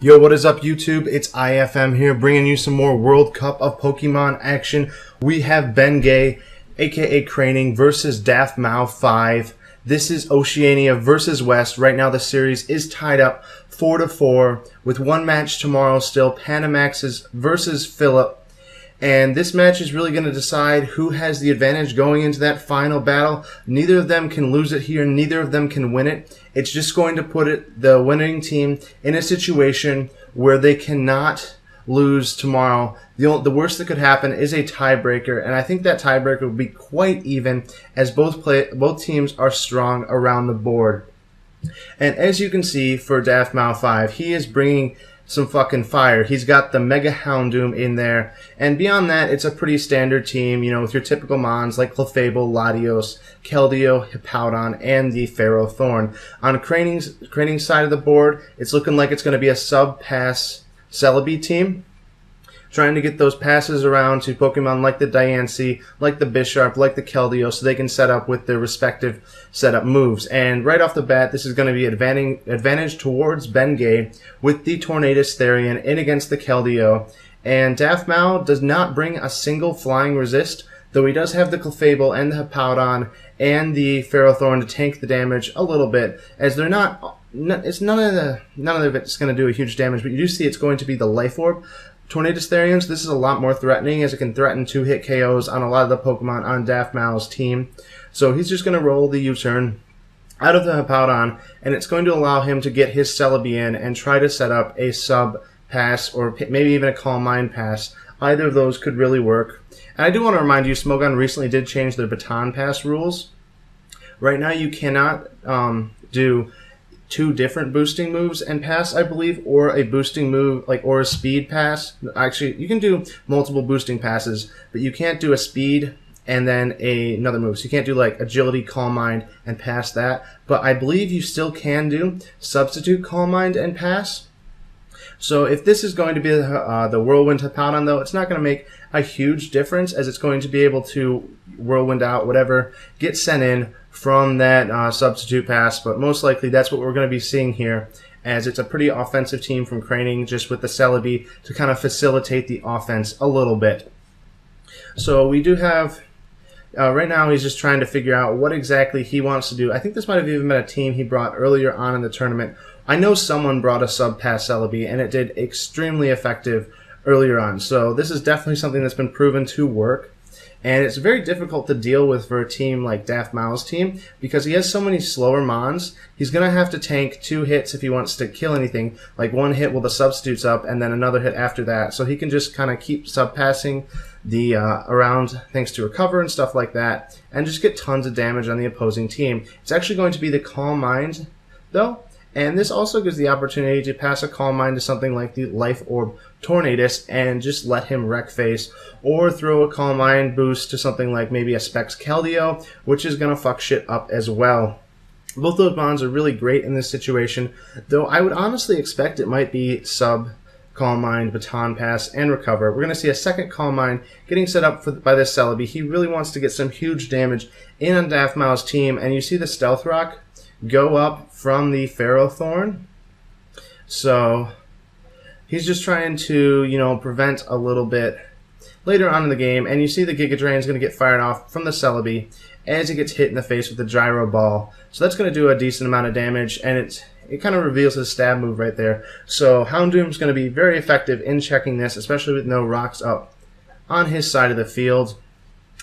Yo, what is up YouTube? It's IFM here bringing you some more World Cup of Pokemon action. We have Bengay, aka Craning, versus daftmau5. This is Oceania versus West. Right now the series is tied up 4-4 with one match tomorrow still, Panamaxis versus Phillip. And this match is really going to decide who has the advantage going into that final battle. Neither of them can lose it here. Neither of them can win it. It's just going to put the winning team in a situation where they cannot lose tomorrow. The worst that could happen is a tiebreaker, and I think that tiebreaker will be quite even as both teams are strong around the board. And as you can see for daftmau5, he is bringing some fucking fire. He's got the Mega Houndoom in there, and beyond that, it's a pretty standard team, you know, with your typical mons like Clefable, Latios, Keldeo, Hippowdon, and the Ferrothorn. On Craning's side of the board, it's looking like it's going to be a sub-pass Celebi team, trying to get those passes around to Pokemon like the Diancie, like the Bisharp, like the Keldeo, so they can set up with their respective setup moves. And right off the bat, this is going to be advantage towards Bengay with the Tornadus Therian in against the Keldeo. And daftmau does not bring a single flying resist, though he does have the Clefable and the Hippowdon and the Ferrothorn to tank the damage a little bit, as they're not. It's none of it's going to do a huge damage, but you do see it's going to be the Life Orb. Tornadus Therians, this is a lot more threatening, as it can threaten 2-hit KOs on a lot of the Pokemon on daftmau's team. So he's just going to roll the U-turn out of the Hippowdon, and it's going to allow him to get his Celebi in and try to set up a sub-pass or maybe even a Calm Mind pass. Either of those could really work. And I do want to remind you, Smogon recently did change their Baton Pass rules. Right now you cannot do two different boosting moves and pass, I believe, or a boosting move, or a speed pass. Actually, you can do multiple boosting passes, but you can't do a speed and then another move. So you can't do like Agility, Calm Mind, and pass that. But I believe you still can do Substitute Calm Mind and pass. So if this is going to be the Whirlwind Hippowdon, though, it's not going to make a huge difference, as it's going to be able to Whirlwind out whatever gets sent in from that substitute pass. But most likely that's what we're going to be seeing here, as it's a pretty offensive team from Craning, just with the Celebi to kind of facilitate the offense a little bit. So we do have, right now he's just trying to figure out what exactly he wants to do. I think this might have even been a team he brought earlier on in the tournament. I know someone brought a sub-pass Celebi, and it did extremely effective earlier on. So this is definitely something that's been proven to work. And it's very difficult to deal with for a team like daftmau's team, because he has so many slower mons. He's going to have to tank 2 hits if he wants to kill anything, like 1 hit while the substitute's up and then another hit after that. So he can just kind of keep sub-passing the around thanks to recover and stuff like that, and just get tons of damage on the opposing team. It's actually going to be the Calm Mind, though. And this also gives the opportunity to pass a Calm Mind to something like the Life Orb Tornadus and just let him wreck face, or throw a Calm Mind boost to something like maybe a Specs Keldeo, which is going to fuck shit up as well. Both those mons are really great in this situation, though I would honestly expect it might be sub Calm Mind, Baton Pass, and Recover. We're going to see a second Calm Mind getting set up by this Celebi. He really wants to get some huge damage in on daftmau's team, and you see the Stealth Rock go up from the Ferrothorn. So he's just trying to, you know, prevent a little bit later on in the game, and you see the Giga Drain is going to get fired off from the Celebi as it gets hit in the face with the Gyro Ball. So that's going to do a decent amount of damage, and it kind of reveals his stab move right there. So Houndoom is going to be very effective in checking this, especially with no rocks up on his side of the field,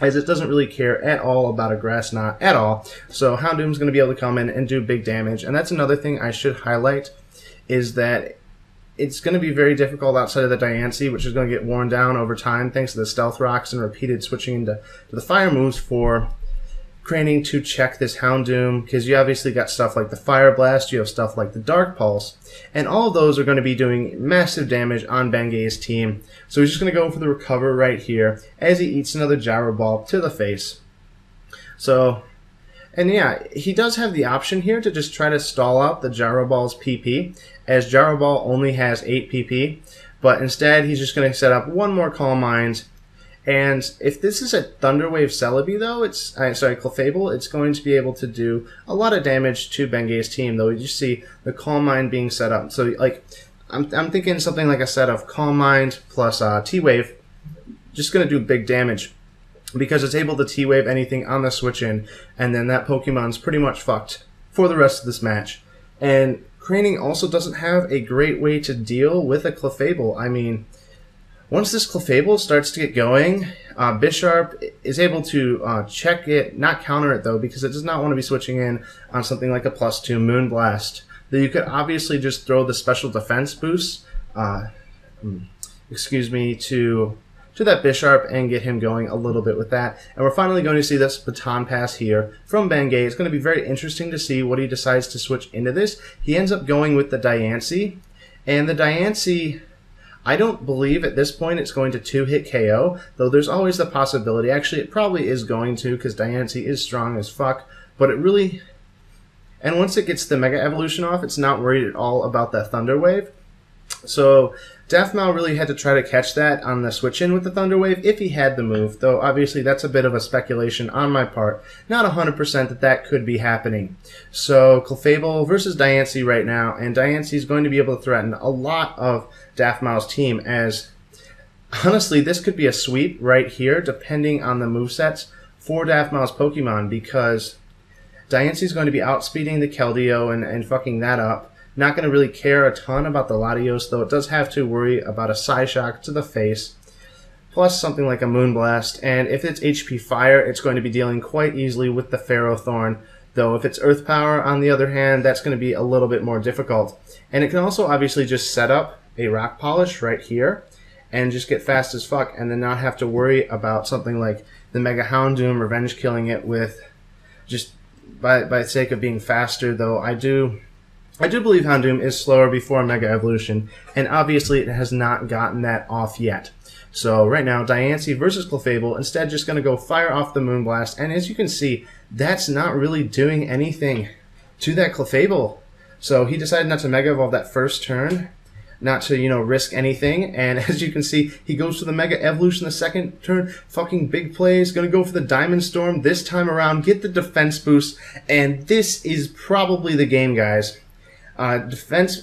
as it doesn't really care at all about a Grass Knot at all. So Houndoom is going to be able to come in and do big damage. And that's another thing I should highlight, is that it's going to be very difficult outside of the Diancie, which is going to get worn down over time thanks to the Stealth Rocks and repeated switching into the fire moves for Craning to check this Houndoom, because you obviously got stuff like the Fire Blast, you have stuff like the Dark Pulse, and all of those are going to be doing massive damage on Bengay's team. So he's just going to go for the Recover right here as he eats another Gyro Ball to the face. So, and yeah, he does have the option here to just try to stall out the Gyro Ball's PP, as Gyro Ball only has 8 PP, but instead he's just going to set up one more Calm Mind. And if this is a Thunderwave Celebi, though, Clefable, it's going to be able to do a lot of damage to Bengay's team, though. You see the Calm Mind being set up. So, like, I'm thinking something like a set of Calm Mind plus T-Wave, just going to do big damage. Because it's able to T-Wave anything on the switch in, and then that Pokemon's pretty much fucked for the rest of this match. And Craning also doesn't have a great way to deal with a Clefable. I mean, once this Clefable starts to get going, Bisharp is able to check it, not counter it though, because it does not want to be switching in on something like a +2 Moonblast. Though you could obviously just throw the special defense boost, to that Bisharp and get him going a little bit with that. And we're finally going to see this baton pass here from Bengay. It's going to be very interesting to see what he decides to switch into this. He ends up going with the Diancie, and the Diancie, I don't believe at this point it's going to 2-hit KO, though there's always the possibility. Actually, it probably is going to, because Diancie is strong as fuck, but it really... And once it gets the Mega Evolution off, it's not worried at all about that Thunder Wave. So daftmau really had to try to catch that on the switch in with the Thunder Wave if he had the move, though obviously that's a bit of a speculation on my part. Not 100% that that could be happening. So Clefable versus Diancie right now, and Diancie is going to be able to threaten a lot of daftmau's team, as honestly this could be a sweep right here depending on the movesets for daftmau's Pokemon, because Diancie is going to be outspeeding the Keldeo and fucking that up. Not going to really care a ton about the Latios, though it does have to worry about a Psyshock to the face, plus something like a Moonblast. And if it's HP Fire, it's going to be dealing quite easily with the Ferrothorn, though if it's Earth Power, on the other hand, that's going to be a little bit more difficult. And it can also obviously just set up a Rock Polish right here and just get fast as fuck, and then not have to worry about something like the Mega Houndoom revenge killing it with just by the sake of being faster, though I do believe Houndoom is slower before Mega Evolution, and obviously it has not gotten that off yet. So right now, Diancie versus Clefable, instead just going to go fire off the Moonblast, and as you can see, that's not really doing anything to that Clefable. So he decided not to Mega Evolve that first turn, not to, risk anything, and as you can see, he goes for the Mega Evolution the second turn, fucking big plays, gonna go for the Diamond Storm this time around, get the defense boost, and this is probably the game, guys. Defense,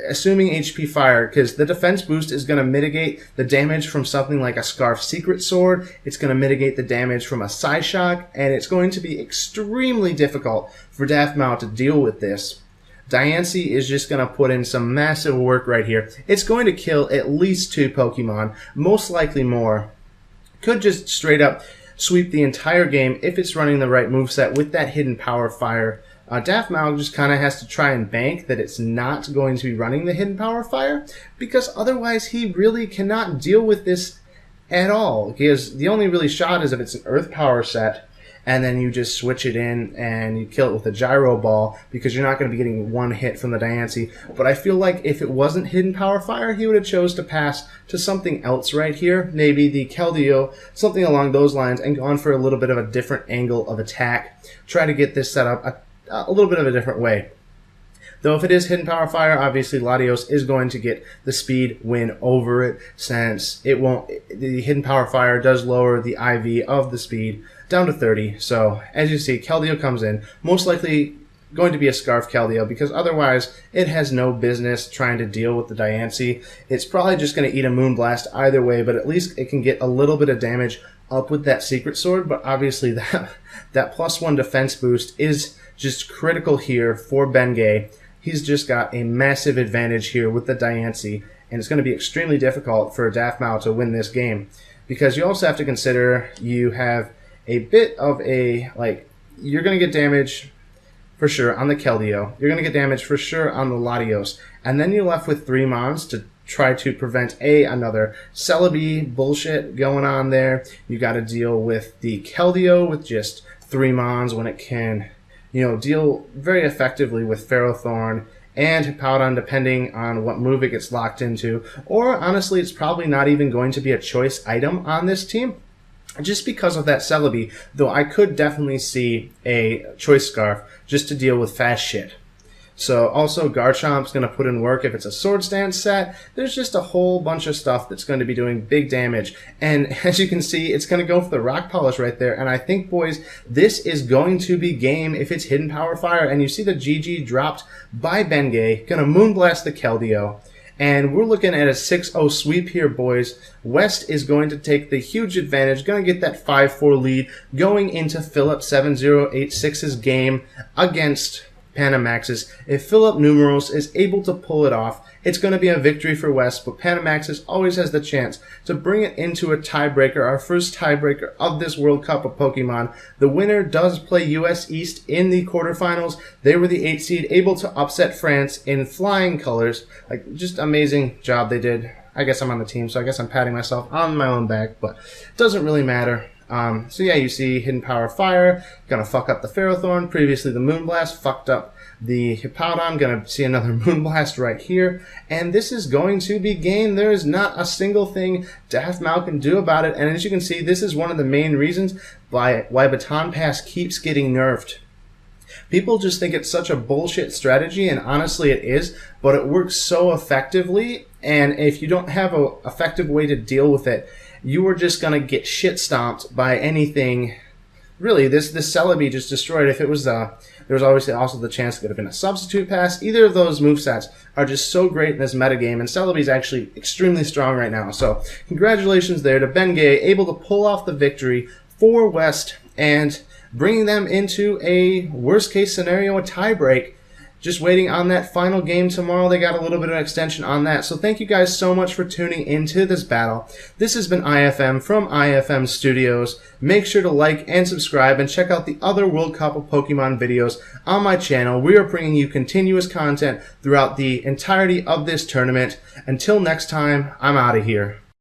assuming HP Fire, because the defense boost is going to mitigate the damage from something like a Scarf Secret Sword, it's going to mitigate the damage from a Psyshock, and it's going to be extremely difficult for daftmau to deal with this. Diancie is just going to put in some massive work right here. It's going to kill at least 2 Pokemon, most likely more. Could just straight up sweep the entire game if it's running the right moveset with that Hidden Power Fire. daftmau just kind of has to try and bank that it's not going to be running the Hidden Power Fire, because otherwise he really cannot deal with this at all. Because the only really shot is if it's an Earth Power set, and then you just switch it in and you kill it with a Gyro Ball, because you're not going to be getting one hit from the Diancie. But I feel like if it wasn't Hidden Power Fire, he would have chose to pass to something else right here, maybe the Keldeo, something along those lines, and gone for a little bit of a different angle of attack. Try to get this set up a little bit of a different way. Though if it is Hidden Power Fire, obviously Latios is going to get the speed win over it, since it won't. The Hidden Power Fire does lower the IV of the speed down to 30. So as you see, Keldeo comes in, most likely going to be a Scarf Keldeo, because otherwise it has no business trying to deal with the Diancie. It's probably just going to eat a Moonblast either way, but at least it can get a little bit of damage up with that Secret Sword. But obviously that +1 defense boost is just critical here for Bengay. He's just got a massive advantage here with the Diancie, and it's going to be extremely difficult for daftmau to win this game, because you also have to consider you have a bit of a, you're going to get damage for sure on the Keldeo, you're going to get damage for sure on the Latios, and then you're left with 3 Mons to try to prevent another Celebi bullshit going on there. You got to deal with the Keldeo with just 3 Mons when it can, deal very effectively with Ferrothorn and Powdon, depending on what move it gets locked into. Or honestly, it's probably not even going to be a choice item on this team, just because of that Celebi, though I could definitely see a Choice Scarf just to deal with fast shit. So also Garchomp's going to put in work if it's a Swords Dance set. There's just a whole bunch of stuff that's going to be doing big damage. And as you can see, it's going to go for the Rock Polish right there. And I think, boys, this is going to be game if it's Hidden Power Fire. And you see the GG dropped by Bengay. Going to Moonblast the Keldeo. And we're looking at a 6-0 sweep here, boys. West is going to take the huge advantage, going to get that 5-4 lead going into Philip 7086's game against Panamaxis. If Philip Numeros is able to pull it off, it's going to be a victory for West, but Panamaxis always has the chance to bring it into a tiebreaker, our first tiebreaker of this World Cup of Pokemon. The winner does play US East in the quarterfinals. They were the 8th seed, able to upset France in flying colors. Like, just amazing job they did. I guess I'm on the team, so I guess I'm patting myself on my own back, but it doesn't really matter. So yeah, you see Hidden Power Fire, gonna fuck up the Ferrothorn. Previously the Moonblast fucked up the Hippowdon, gonna see another Moonblast right here. And this is going to be game. There is not a single thing daftmau can do about it. And as you can see, this is one of the main reasons why Baton Pass keeps getting nerfed. People just think it's such a bullshit strategy, and honestly it is, but it works so effectively, and if you don't have an effective way to deal with it, you are just going to get shit stomped by anything. Really, this Celebi just destroyed. If it was there was obviously also the chance it could have been a substitute pass. Either of those movesets are just so great in this metagame, and Celebi's actually extremely strong right now. So congratulations there to Bengay, able to pull off the victory for West and bringing them into a worst case scenario, a tiebreak. Just waiting on that final game tomorrow. They got a little bit of an extension on that. So thank you guys so much for tuning into this battle. This has been IFM from IFMstudios. Make sure to like and subscribe and check out the other World Cup of Pokemon videos on my channel. We are bringing you continuous content throughout the entirety of this tournament. Until next time, I'm out of here.